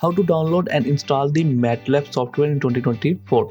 How to download and install the MATLAB software in 2024.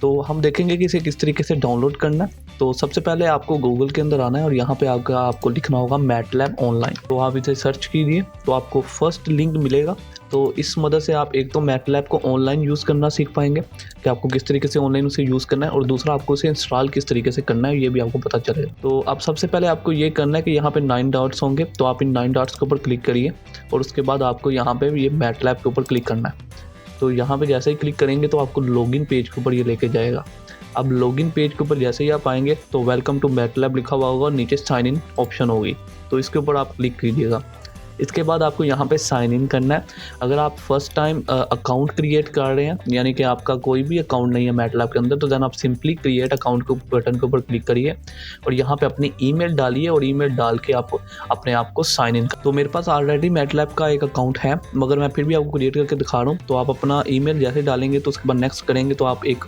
तो हम देखेंगे कि इसे किस तरीके से डाउनलोड करना है। तो सबसे पहले आपको गूगल के अंदर आना है और यहाँ पे आपको लिखना होगा MATLAB ऑनलाइन। तो आप इसे सर्च कीजिए तो आपको फर्स्ट लिंक मिलेगा। तो इस मदद से आप एक तो MATLAB को ऑनलाइन यूज़ करना सीख पाएंगे कि आपको किस तरीके से ऑनलाइन उसे यूज़ करना है, और दूसरा आपको उसे इंस्टॉल किस तरीके से करना है ये भी आपको पता चलेगा। तो अब सबसे पहले आपको ये करना है कि यहाँ पे 9 डॉट्स होंगे, तो आप इन 9 डॉट्स के ऊपर क्लिक करिए और उसके बाद आपको यहाँ पे ये MATLAB के ऊपर क्लिक करना है। तो यहाँ पे जैसे ही क्लिक करेंगे तो आपको लॉगिन पेज के ऊपर ये लेके जाएगा। अब लॉगिन पेज के ऊपर जैसे ही आप आएंगे तो वेलकम टू MATLAB लिखा हुआ होगा और नीचे साइन इन ऑप्शन होगी, तो इसके ऊपर आप क्लिक कीजिएगा। इसके बाद आपको यहाँ पे साइन इन करना है। अगर आप फर्स्ट टाइम अकाउंट क्रिएट कर रहे हैं, यानी कि आपका कोई भी अकाउंट नहीं है MATLAB के अंदर, तो देन आप सिंपली क्रिएट अकाउंट के बटन के ऊपर क्लिक करिए और यहाँ पे अपनी ईमेल डालिए और ईमेल डाल के आप अपने आप को साइन इन। तो मेरे पास ऑलरेडी MATLAB का एक अकाउंट है, मगर मैं फिर भी आपको क्रिएट करके दिखा रहा हूँ। तो आप अपना ईमेल जैसे डालेंगे तो उसके बाद नेक्स्ट करेंगे तो आप एक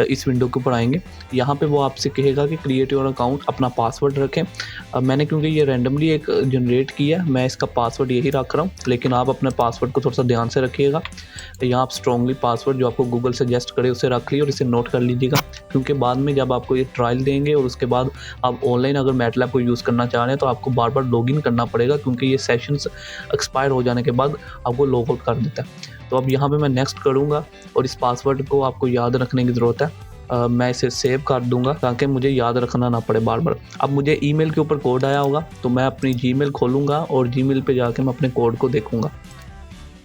इस विंडो के ऊपर आएंगे। यहाँ पे वो आपसे कहेगा कि क्रिएट योर अकाउंट, अपना पासवर्ड रखें। मैंने क्योंकि ये रैंडमली एक जनरेट किया है, मैं इसका पासवर्ड यही रख रहा हूँ, लेकिन आप अपने पासवर्ड को थोड़ा सा ध्यान से रखिएगा। यहाँ आप स्ट्रॉन्गली पासवर्ड जो आपको गूगल सजेस्ट करे उसे रख लीजिए और इसे नोट कर लीजिएगा, क्योंकि बाद में जब आपको ये ट्रायल देंगे और उसके बाद आप ऑनलाइन अगर MATLAB को यूज़ करना चाह रहे हैं तो आपको बार बार लॉगिन करना पड़ेगा, क्योंकि ये सेशंस एक्सपायर हो जाने के बाद आपको लॉग आउट कर देता है। तो अब यहाँ पे मैं नेक्स्ट करूँगा और इस पासवर्ड को आपको याद रखने की ज़रूरत है। मैं इसे सेव कर दूंगा ताकि मुझे याद रखना ना पड़े बार बार। अब मुझे ईमेल के ऊपर कोड आया होगा, तो मैं अपनी जीमेल खोलूँगा और जीमेल पे जाके मैं अपने कोड को देखूँगा।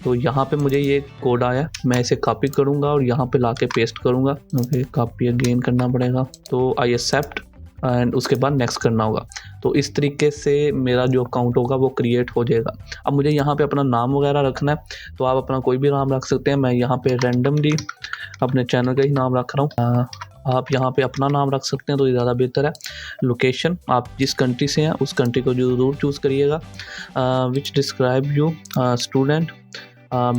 तो यहाँ पे मुझे ये कोड आया, मैं इसे कॉपी करूँगा और यहाँ पे लाके पेस्ट करूँगा। ओके, कॉपी अगेन करना पड़ेगा, तो आई एक्सेप्ट एंड उसके बाद नेक्स्ट करना होगा। तो इस तरीके से मेरा जो अकाउंट होगा वो क्रिएट हो जाएगा। अब मुझे यहाँ पे अपना नाम वगैरह रखना है, तो आप अपना कोई भी नाम रख सकते हैं। मैं यहाँ पे रैंडमली अपने चैनल का ही नाम रख रहा हूँ। आप यहाँ पे अपना नाम रख सकते हैं तो ये ज़्यादा बेहतर है। लोकेशन, आप जिस कंट्री से हैं उस कंट्री को ज़रूर चूज़ करिएगा। विच डिस्क्राइब यू स्टूडेंट।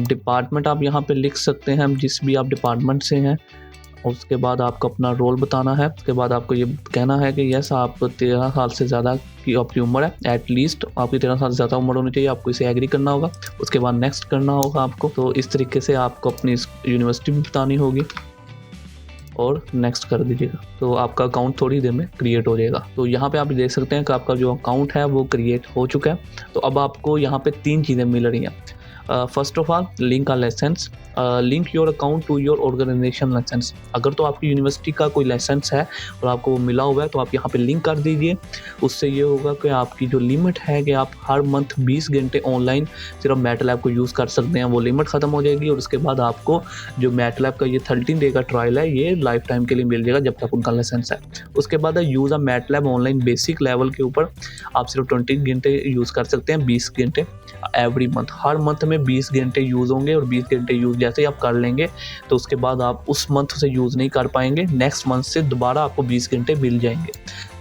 डिपार्टमेंट आप यहाँ पे लिख सकते हैं, जिस भी आप डिपार्टमेंट से हैं। उसके बाद आपको अपना रोल बताना है। उसके बाद आपको ये कहना है कि यस, आप 13 साल से ज़्यादा की आपकी उम्र है, एटलीस्ट आपकी 13 साल से ज़्यादा उम्र होनी चाहिए। आपको इसे एग्री करना होगा, उसके बाद नेक्स्ट करना होगा आपको। तो इस तरीके से आपको अपनी यूनिवर्सिटी भी बतानी होगी और नेक्स्ट कर दीजिएगा, तो आपका अकाउंट थोड़ी देर में क्रिएट हो जाएगा। तो यहाँ पे आप देख सकते हैं कि आपका जो अकाउंट है वो क्रिएट हो चुका है। तो अब आपको यहाँ पे 3 चीज़ें मिल रही हैं। First of all, link a licence, link your account to your organisation licence. अगर तो आपकी यूनिवर्सिटी का कोई लाइसेंस है और आपको वो मिला हुआ है तो आप यहाँ पे लिंक कर दीजिए। उससे ये होगा कि आपकी जो लिमिट है कि आप हर मंथ 20 घंटे ऑनलाइन सिर्फ MATLAB को यूज़ कर सकते हैं, वो लिमिट ख़त्म हो जाएगी। और उसके बाद आपको जो MATLAB का ये 13 डे का ट्रायल है ये लाइफ टाइम के लिए मिल जाएगा जब तक उनका लाइसेंस है। उसके बाद यूज़ अ MATLAB ऑनलाइन बेसिक लेवल के ऊपर आप सिर्फ 20 घंटे यूज़ कर सकते हैं, 20 घंटे एवरी मंथ। हर मंथ में 20 घंटे यूज़ होंगे और 20 घंटे यूज़ जैसे ही आप कर लेंगे तो उसके बाद आप उस मंथ से यूज़ नहीं कर पाएंगे, नेक्स्ट मंथ से दोबारा आपको 20 घंटे मिल जाएंगे।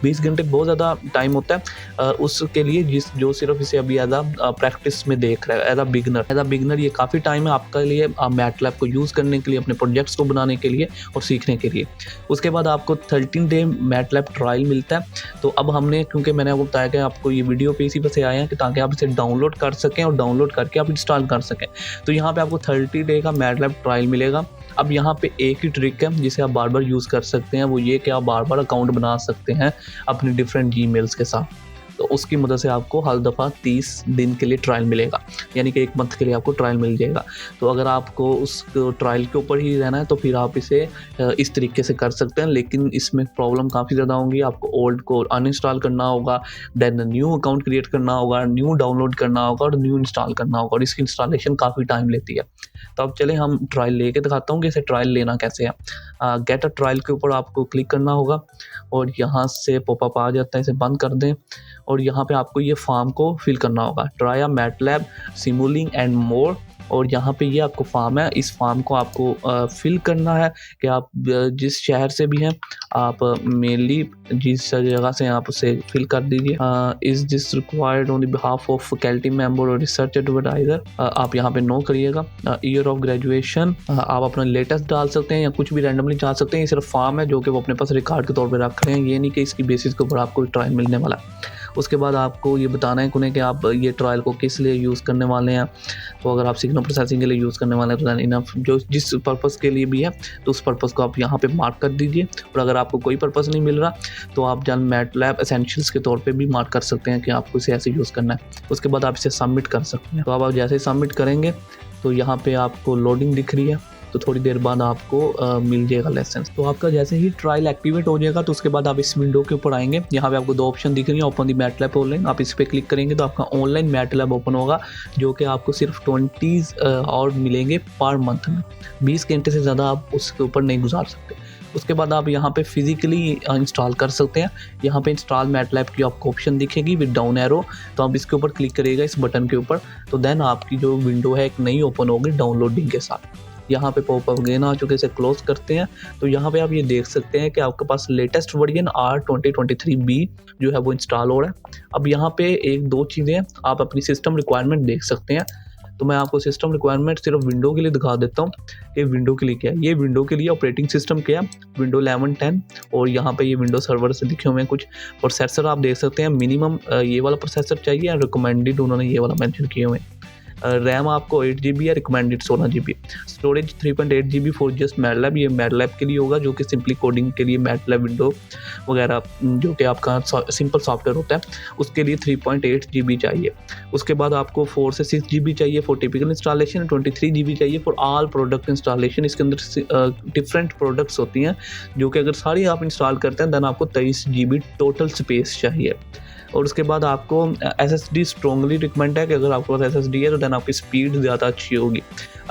20 घंटे बहुत ज़्यादा टाइम होता है उसके लिए जो सिर्फ इसे अभी एज आ प्रैक्टिस में देख रहा है, एज आ बिगनर ये काफ़ी टाइम है आपके लिए MATLAB को यूज़ करने के लिए, अपने प्रोजेक्ट्स को बनाने के लिए और सीखने के लिए। उसके बाद आपको 13 डे MATLAB ट्रायल मिलता है। तो अब हमने, क्योंकि मैंने आपको बताया कि आपको ये वीडियो पे इसी पर से आए हैं कि ताकि आप इसे डाउनलोड कर सकें और डाउनलोड करके आप इंस्टॉल कर सकें। तो यहाँ पे आपको 30 डे का MATLAB ट्रायल मिलेगा। अब यहाँ पे एक ही ट्रिक है जिसे आप बार बार यूज़ कर सकते हैं, वो ये कि आप बार बार अकाउंट बना सकते हैं अपने डिफरेंट जीमेल्स के साथ। तो उसकी मदद से आपको हर दफ़ा 30 दिन के लिए ट्रायल मिलेगा, यानी कि 1 मंथ के लिए आपको ट्रायल मिल जाएगा। तो अगर आपको उस ट्रायल के ऊपर ही रहना है तो फिर आप इसे इस तरीके से कर सकते हैं, लेकिन इसमें प्रॉब्लम काफ़ी ज़्यादा होंगी। आपको ओल्ड को अनइंस्टॉल करना होगा, देन न्यू अकाउंट क्रिएट करना होगा, न्यू डाउनलोड करना होगा और न्यू इंस्टॉल करना होगा, और इसकी इंस्टॉलेशन काफ़ी टाइम लेती है। तो अब चले हम ट्रायल लेके दिखाता हूँ कि इसे ट्रायल लेना कैसे है। गेट अ ट्रायल के ऊपर आपको क्लिक करना होगा और यहाँ से पॉपअप आ जाता है, इसे बंद कर दें और यहाँ पे आपको ये फॉर्म को फिल करना होगा। Try a MATLAB Simulink and more और यहाँ पे ये आपको फॉर्म है, इस फॉर्म को आपको फिल करना है कि आप जिस शहर से भी हैं आप मेनली जिस जगह से आप उसे फिल कर दीजिए। Is this required on behalf of faculty member और रिसर्च एडवाइजर, आप यहाँ पे नो करिएगा। ईयर ऑफ ग्रेजुएशन आप अपना लेटेस्ट डाल सकते हैं या कुछ भी रैंडमली डाल सकते हैं, ये सिर्फ फॉर्म है जो कि वो अपने पास रिकॉर्ड के तौर पर रख रहे हैं, ये नहीं कि इसकी बेसिस के ऊपर आपको ट्रायल मिलने वाला। उसके बाद आपको ये बताना है उन्हें कि आप ये ट्रायल को किस लिए यूज़ करने वाले हैं। तो अगर आप सिग्नल प्रोसेसिंग के लिए यूज़ करने वाले हैं तो दैन इनफ, जो जिस पर्पज़ के लिए भी है तो उस पर्पज़ को आप यहाँ पे मार्क कर दीजिए। और अगर आपको कोई पर्पज़ नहीं मिल रहा तो आप जन मैटलैब एसेंशियल्स के तौर पे भी मार्क कर सकते हैं कि आपको इसे ऐसे यूज़ करना है। उसके बाद आप इसे सबमिट कर सकते हैं। तो अब आप जैसे ही सबमिट करेंगे तो यहाँ पे आपको लोडिंग दिख रही है, तो थोड़ी देर बाद आपको मिल जाएगा लाइसेंस। तो आपका जैसे ही ट्रायल एक्टिवेट हो जाएगा तो उसके बाद आप इस विंडो के ऊपर आएंगे। यहाँ पे आपको दो ऑप्शन दिख रही है, ओपन दी मैटलैब ऑनलाइन, आप इस पर क्लिक करेंगे तो आपका ऑनलाइन मैटलैब ओपन होगा, जो कि आपको सिर्फ 20 और मिलेंगे पर मंथ में। 20 घंटे से ज़्यादा आप उसके ऊपर नहीं गुजार सकते। उसके बाद आप यहाँ पे फिजिकली इंस्टॉल कर सकते हैं। यहाँ पे इंस्टॉल मैटलैब की आपको ऑप्शन दिखेगी विद डाउन एरो, तो आप इसके ऊपर क्लिक करिएगा इस बटन के ऊपर, तो देन आपकी जो विंडो है एक नई ओपन होगी डाउनलोडिंग के साथ। यहाँ पे पॉपअप अगेन आ चुके, से क्लोज करते हैं तो यहाँ पे आप ये देख सकते हैं कि आपके पास लेटेस्ट वर्जन R2023B जो है वो इंस्टॉल हो रहा है। अब यहाँ पे एक दो चीज़ें आप अपनी सिस्टम रिक्वायरमेंट देख सकते हैं। तो मैं आपको सिस्टम रिक्वायरमेंट सिर्फ विंडो के लिए दिखा देता हूँ कि विंडो के लिए क्या है। ये विंडो के लिए ऑपरेटिंग सिस्टम क्या है, विंडो 11 10, और यहाँ पे ये विंडो सर्वर से लिखे हुए हैं कुछ। प्रोसेसर आप देख सकते हैं मिनिमम ये वाला प्रोसेसर चाहिए, रिकमेंडेड उन्होंने ये वाला मेंशन किए हुए हैं। रैम आपको 8 GB है, recommended 16 GB। Storage 3.8 GB for just MATLAB, ये मैटलैब के लिए होगा जो कि सिंपली कोडिंग के लिए मैटलैब विंडो वगैरह जो कि आपका सिंपल सॉफ्टवेयर होता है उसके लिए 3.8 GB चाहिए। उसके बाद आपको 4 से 6 GB चाहिए फॉर टिपिकल इंस्टॉलेशन, 23 GB चाहिए फॉर ऑल प्रोडक्ट इंस्टॉलेशन। इसके अंदर डिफरेंट प्रोडक्ट्स होती हैं जो कि अगर सारी आप इंस्टॉल करते हैं दैन आपको 23 GB टोटल स्पेस चाहिए। और उसके बाद आपको SSD स्ट्रॉन्गली रिकमेंड है कि अगर आपके पास SSD है तो देन आपकी स्पीड ज़्यादा अच्छी होगी।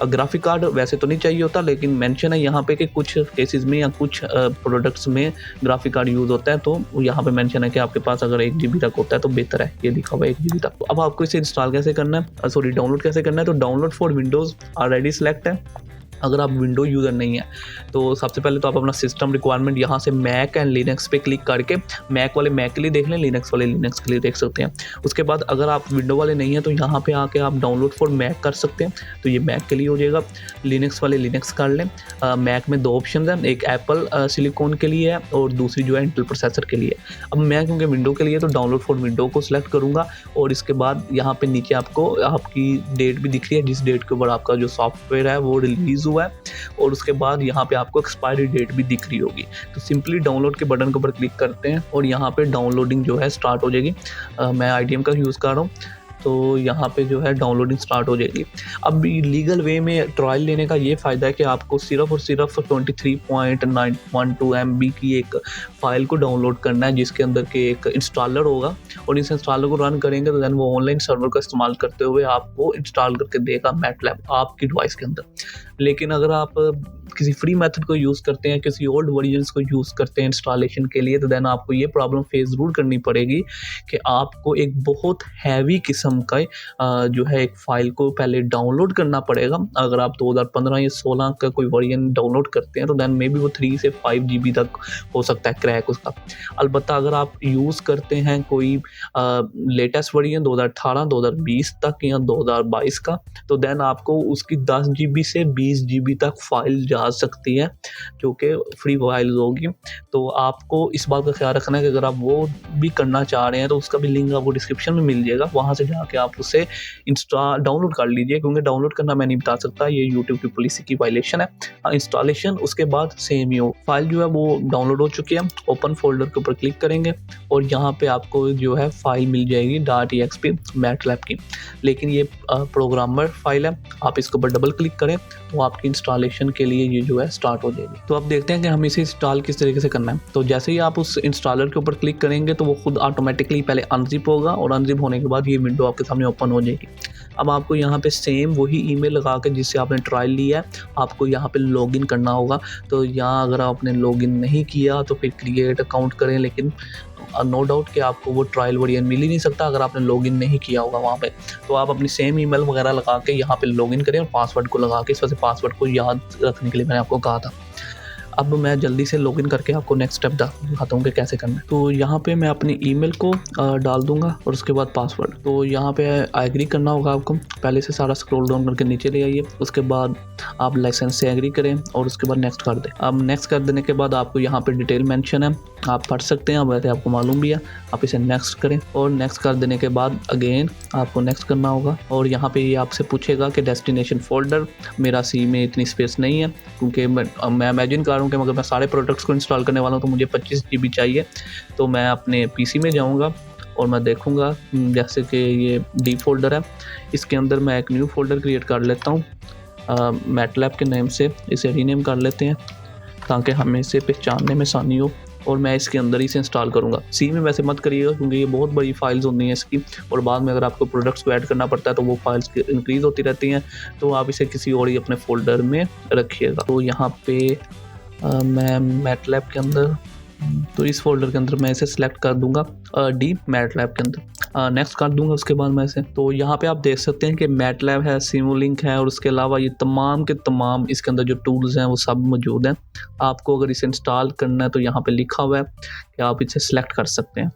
ग्राफिक कार्ड वैसे तो नहीं चाहिए होता, लेकिन मेंशन है यहाँ पे कि कुछ केसेस में या कुछ प्रोडक्ट्स में ग्राफिक कार्ड यूज़ होता है, तो यहाँ पे मेंशन है कि आपके पास अगर 1 GB तक होता है तो बेहतर है, ये लिखा हुआ है 1 GB तक। तो अब आपको इसे इंस्टॉल कैसे करना है, सॉरी डाउनलोड कैसे करना है। तो download for Windows already select है। अगर आप विंडो यूज़र नहीं है तो सबसे पहले तो आप अपना सिस्टम रिक्वायरमेंट यहाँ से मैक एंड लिनक्स पे क्लिक करके मैक वाले मैक के लिए देख लें, लिनक्स वाले लिनक्स के लिए देख सकते हैं। उसके बाद अगर आप विंडो वाले नहीं हैं तो यहाँ पे आके आप डाउनलोड फॉर मैक कर सकते हैं, तो ये मैक के लिए हो जाएगा। लिनक्स वाले लिनक्स कर लें। मैक में 2 ऑप्शन हैं, एक एप्पल सिलिकॉन के लिए है और दूसरी जो है इंटेल प्रोसेसर के लिए। अब मैं क्योंकि विंडो के लिए तो डाउनलोड फॉर विंडो को सिलेक्ट करूँगा, और इसके बाद यहाँ पे नीचे आपको आपकी डेट भी दिख रही है जिस डेट के ऊपर आपका जो सॉफ्टवेयर है वो रिलीज़ हुआ है, और उसके बाद यहाँ पे आपको एक्सपायरी डेट भी दिख रही होगी। तो सिंपली डाउनलोड के बटन के ऊपर क्लिक करते हैं और यहाँ पे डाउनलोडिंग जो है स्टार्ट हो जाएगी। मैं IDM का यूज़ कर रहा हूँ, तो यहाँ पे जो है डाउनलोडिंग स्टार्ट हो जाएगी। अब लीगल वे में ट्रायल लेने का ये फ़ायदा है कि आपको सिर्फ और सिर्फ 23.912 MB की एक फ़ाइल को डाउनलोड करना है जिसके अंदर के एक इंस्टॉलर होगा, और इस इंस्टॉलर को रन करेंगे तो दैन वो ऑनलाइन सर्वर का इस्तेमाल करते हुए आपको इंस्टॉल करके देगा मैटलैब आपकी डिवाइस के अंदर। लेकिन अगर आप किसी फ्री मेथड को यूज़ करते हैं, किसी ओल्ड वर्जन्स को यूज़ करते हैं इंस्टॉलेशन के लिए, तो देन आपको ये प्रॉब्लम फेस ज़रूर करनी पड़ेगी कि आपको एक बहुत हैवी किस्म का जो है एक फ़ाइल को पहले डाउनलोड करना पड़ेगा। अगर आप 2015 या 16 का कोई वर्जन डाउनलोड करते हैं तो देन मे बी वो 3 से 5 GB तक हो सकता है क्रैक उसका। अलबत्ता अगर आप यूज़ करते हैं कोई लेटेस्ट वर्जन 2018, 2020 तक या 2022 का, तो देन आपको उसकी 10 GB से 20 GB तक फाइल जा सकती है जो कि फ्री फाइल होगी। तो आपको इस बात का ख्याल रखना है कि अगर आप वो भी करना चाह रहे हैं तो उसका भी लिंक आपको डिस्क्रिप्शन में मिल जाएगा, वहाँ से जाके आप उसे डाउनलोड कर लीजिए, क्योंकि डाउनलोड करना मैं नहीं बता सकता, ये यूट्यूब की पॉलिसी की वायलेशन है। इंस्टॉलेशन उसके बाद सेम ही हो। फाइल जो है वो डाउनलोड हो चुकी है। ओपन फोल्डर के ऊपर क्लिक करेंगे और यहाँ पे आपको जो है फाइल मिल जाएगी .exe मैटलैब की, लेकिन ये प्रोग्रामर फाइल है। आप इसके ऊपर डबल क्लिक करें तो आपकी इंस्टॉलेशन के लिए ये जो है स्टार्ट हो जाएगी। तो अब देखते हैं कि हम इसे इंस्टॉल किस तरीके से करना है। तो जैसे ही आप उस इंस्टॉलर के ऊपर क्लिक करेंगे तो वो खुद ऑटोमेटिकली पहले अनजिप होगा, और अनजिप होने के बाद ये विंडो आपके सामने ओपन हो जाएगी। अब आपको यहाँ पे सेम वही ईमेल लगा के जिससे आपने ट्रायल लिया है, आपको यहाँ पे लॉगिन करना होगा। तो यहाँ अगर आपने लॉगिन नहीं किया तो फिर क्रिएट अकाउंट करें, लेकिन नो डाउट कि आपको वो ट्रायल वर्जन मिल ही नहीं सकता अगर आपने लॉगिन नहीं किया होगा वहाँ पे। तो आप अपनी सेम ईमेल वगैरह लगा के यहाँ पे लॉगिन करें और पासवर्ड को लगा के, इस वजह से पासवर्ड को याद रखने के लिए मैंने आपको कहा था। अब मैं जल्दी से लॉगिन करके आपको नेक्स्ट स्टेप दिखाता हूँ कि कैसे करना है। तो यहाँ पे मैं अपनी ईमेल को डाल दूंगा और उसके बाद पासवर्ड। तो यहाँ पे एग्री करना होगा आपको, पहले से सारा स्क्रॉल डाउन करके नीचे ले आइए। उसके बाद आप लाइसेंस से एग्री करें और उसके बाद नेक्स्ट कर दें। अब नेक्स्ट कर देने के बाद आपको यहाँ पे डिटेल मेंशन है, आप पढ़ सकते हैं, वैसे आपको मालूम भी है। आप इसे नेक्स्ट करें और नेक्स्ट कर देने के बाद अगेन आपको नेक्स्ट करना होगा। और यहाँ पे ये आपसे पूछेगा कि डेस्टिनेशन फोल्डर, मेरा सी में इतनी स्पेस नहीं है क्योंकि मैं इमेजिन कर रहा हूँ कि अगर मैं सारे प्रोडक्ट्स को इंस्टॉल करने वाला हूँ तो मुझे 25 GB चाहिए। तो मैं अपने पीसी में जाऊँगा और मैं देखूँगा जैसे कि ये डी फोल्डर है, इसके अंदर मैं एक न्यू फोल्डर क्रिएट कर लेता हूँ मैटलैब के नेम से। इसे रीनेम कर लेते हैं ताकि हमें इसे पहचानने में आसानी हो, और मैं इसके अंदर ही से इंस्टॉल करूँगा। सी में वैसे मत करिएगा क्योंकि ये बहुत बड़ी फाइल्स होती हैं इसकी, और बाद में अगर आपको प्रोडक्ट्स को ऐड करना पड़ता है तो वो फाइल्स इंक्रीज़ होती रहती हैं। तो आप इसे किसी और ही अपने फोल्डर में रखिएगा। तो यहाँ पे मैं मैटलैब के अंदर, तो इस फोल्डर के अंदर मैं इसे सिलेक्ट कर दूंगा डी मैटलैब के अंदर, नेक्स्ट कर दूंगा उसके बाद मैं इसे। तो यहाँ पे आप देख सकते हैं कि मैटलैब है, सिमुलिंक है, और उसके अलावा ये तमाम के तमाम इसके अंदर जो टूल्स हैं वो सब मौजूद हैं। आपको अगर इसे इंस्टॉल करना है तो यहाँ पे लिखा हुआ है कि आप इसे सिलेक्ट कर सकते हैं।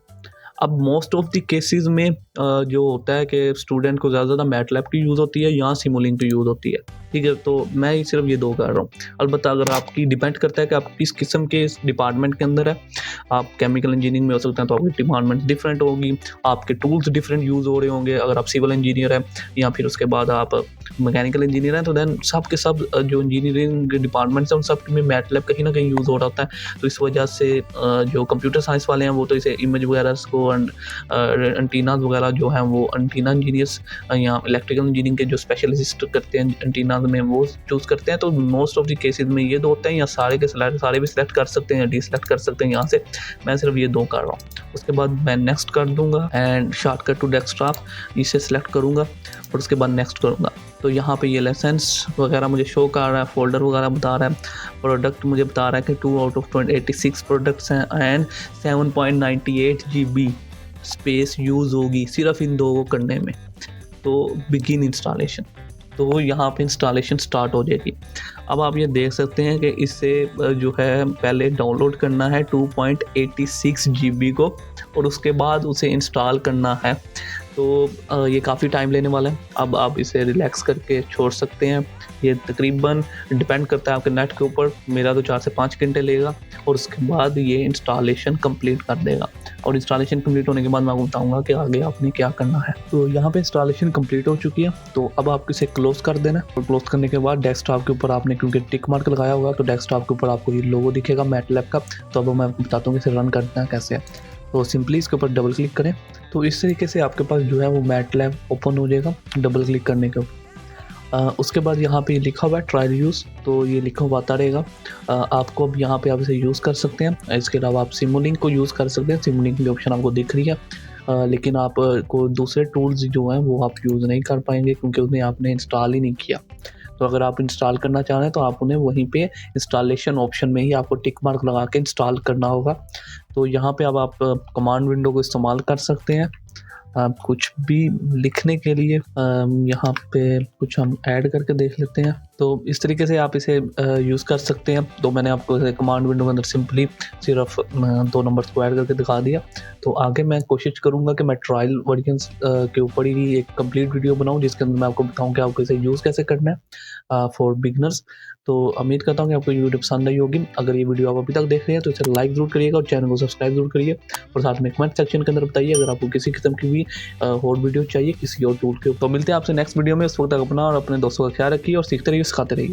अब मोस्ट ऑफ द केसेस में जो होता है कि स्टूडेंट को ज़्यादा मैटलैब की यूज़ होती है या सिमुलिंक की यूज़ होती है, ठीक है। तो मैं सिर्फ ये दो कर रहा हूँ। अलबत्त अगर आपकी डिपेंड करता है कि आप किस किस्म के इस डिपार्टमेंट के अंदर है। आप केमिकल इंजीनियरिंग में हो सकते हैं तो आपकी डिपार्टमेंट डिफरेंट होगी, आपके टूल्स डिफरेंट यूज़ हो रहे होंगे। अगर आप सिविल इंजीनियर है या फिर उसके बाद आप मैकेनिकल इंजीनियर हैं तो दैन सब के सब जो इंजीनियरिंग डिपार्टमेंट्स हैं उन सब में मैटलैब कहीं ना कहीं यूज़ हो रहा होता है। तो इस वजह से जो कंप्यूटर साइंस वाले हैं वो तो इसे इमेज वगैरह को एंटीनाज वगैरह जो हैं वो एंटीना इंजीनियर्स या इलेक्ट्रिकल इंजीनियरिंग के जो स्पेशलिस्ट करते हैं एंटीनाज में वो चूज़ करते हैं। तो मोस्ट ऑफ द केसेस में ये दो होते हैं, या सारे के सारे भी सिलेक्ट कर सकते हैं या डी सिलेक्ट कर सकते हैं यहाँ से। मैं सिर्फ ये दो कर रहा हूँ। उसके बाद मैं नेक्स्ट कर दूंगा एंड शॉर्टकट टू डेस्कटॉप इसे सिलेक्ट करूँगा और उसके बाद नेक्स्ट करूँगा। तो यहाँ पे ये लाइसेंस वगैरह मुझे शो कर रहा है, फोल्डर वगैरह बता रहा है, प्रोडक्ट मुझे बता रहा है कि 2 out of 86 प्रोडक्ट्स हैं एंड 7.98 GB स्पेस यूज़ होगी सिर्फ इन दो को करने में। तो बिगिन इंस्टॉलेशन, तो यहाँ पे इंस्टॉलेशन स्टार्ट हो जाएगी। अब आप ये देख सकते हैं कि इससे जो है पहले डाउनलोड करना है 2.86 GB को और उसके बाद उसे इंस्टॉल करना है। तो ये काफ़ी टाइम लेने वाला है। अब आप इसे रिलैक्स करके छोड़ सकते हैं। ये तकरीबन डिपेंड करता है आपके नेट के ऊपर, मेरा तो 4 से 5 घंटे लेगा और उसके बाद ये इंस्टॉलेशन कंप्लीट कर देगा। और इंस्टॉलेशन कंप्लीट होने के बाद मैं आपको बताऊंगा कि आगे आपने क्या करना है। तो यहाँ पे इंस्टॉलेशन कंप्लीट हो चुकी है, तो अब आपको इसे क्लोज कर देना है। और क्लोज करने के बाद डेस्कटॉप के ऊपर आपने क्योंकि टिक मार्क लगाया होगा तो डेस्कटॉप के ऊपर आपको ये लोगो दिखेगा मैटलैब का। तो अब मैं आपको बताता हूँ कि इसे रन करना कैसे है। तो सिंपली इसके ऊपर डबल क्लिक करें तो इस तरीके से आपके पास जो है वो मैटलैब ओपन हो जाएगा डबल क्लिक करने के ऊपर। उसके बाद यहाँ पे लिखा हुआ है ट्रायल यूज़, तो ये लिखा हुआ आता रहेगा। आपको अब यहाँ पे आप इसे यूज़ कर सकते हैं। इसके अलावा आप सिमुलिंक को यूज़ कर सकते हैं, सिमुलिंक की ऑप्शन आपको दिख रही है। लेकिन आप को दूसरे टूल्स जो हैं वो आप यूज़ नहीं कर पाएंगे क्योंकि उन्हें आपने इंस्टॉल ही नहीं किया। तो अगर आप इंस्टॉल करना चाह रहे हैं तो आप उन्हें वहीं पे इंस्टॉलेशन ऑप्शन में ही आपको टिक मार्क लगा के इंस्टॉल करना होगा। तो यहाँ पे अब आप कमांड विंडो को इस्तेमाल कर सकते हैं कुछ भी लिखने के लिए। यहाँ पे कुछ हम ऐड करके देख लेते हैं। तो इस तरीके से आप इसे यूज़ कर सकते हैं। तो मैंने आपको कमांड विंडो के अंदर सिंपली सिर्फ 2 नंबर्स को ऐड करके दिखा दिया। तो आगे मैं कोशिश करूँगा कि मैं ट्रायल वर्जन्स के ऊपर ही एक कंप्लीट वीडियो बनाऊँ जिसके अंदर मैं आपको बताऊँ कि आपको इसे यूज़ कैसे करना है फॉर बिगनर्स। तो उम्मीद करता हूँ कि आपको ये वीडियो पसंद आई होगी। अगर ये वीडियो आप अभी तक देख रहे हैं तो इसे लाइक ज़रूर करिएगा और चैनल को सब्सक्राइब जरूर करिए। और साथ में कमेंट सेक्शन के अंदर बताइए अगर आपको किसी किस्म की भी और वीडियो चाहिए किसी और टूल के ऊपर। तो मिलते हैं आपसे नेक्स्ट वीडियो में। उस वक्त तक अपना और अपने दोस्तों का ख्याल रखिए और सीखते रहिए, सिखाते रहिए।